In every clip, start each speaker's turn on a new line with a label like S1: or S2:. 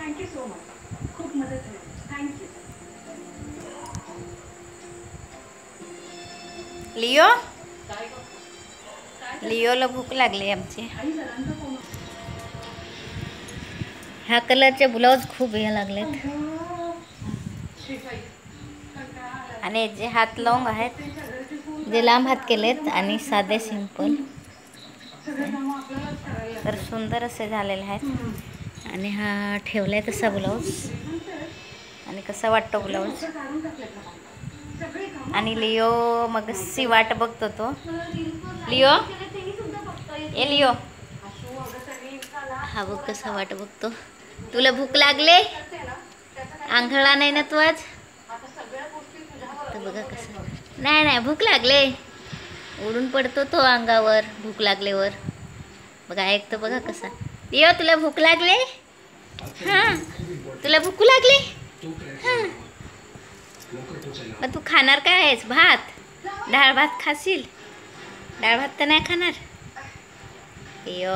S1: Thank you so much, खूप मदत झाली, थँक्यू.
S2: लिओ, लिओला भूक लागली आमची. ह्या कलरचे ब्लाऊज खूप हे लागलेत. आणि जे हात लॉंग आहेत, जे लांब हात केलेत आणि साधे सिंपल, तर सुंदर असे झालेले आहेत. आणि हा ठेवलाय तसा ब्लाऊज. आणि कसा वाटतो ब्लाऊज. आणि लिओ मगशी वाट बघतो तो. लिओ, ए लिओ, हा बघ कसा वाट बघतो. तुला भूक लागले? आंघोळा नाही ना तू आज? तर बघा कसं. नाही नाही, भूक लागले. उडून पडतो तो अंगावर भूक लागल्यावर. बघा ऐकतो बघा कसा. लिओ, तुला भूक लागले? हां, तुला भूक लागली? हां, मग तू खाणार काय आहेस? भात? डाळ भात खाशील? डाळ भात तर नाही खाणार. लिओ,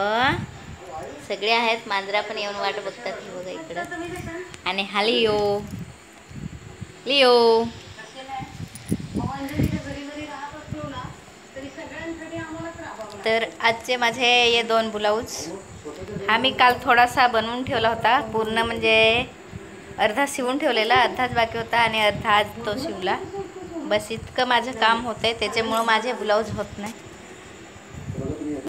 S2: सगळे आहेत. मांजरा पण येऊन वाट बघतात. हे बघा इकडं. आणि हा लिओ, लिओ. तर आजचे माझे हे 2 ब्लाऊज. हा मी काल थोडासा बनवून ठेवला होता. पूर्ण म्हणजे अर्धा शिवून ठेवलेला, अर्धाच बाकी होता आणि अर्धा आज तो शिवला. बस इतकं माझं काम होतंय, त्याच्यामुळं माझे ब्लाऊज होत नाही.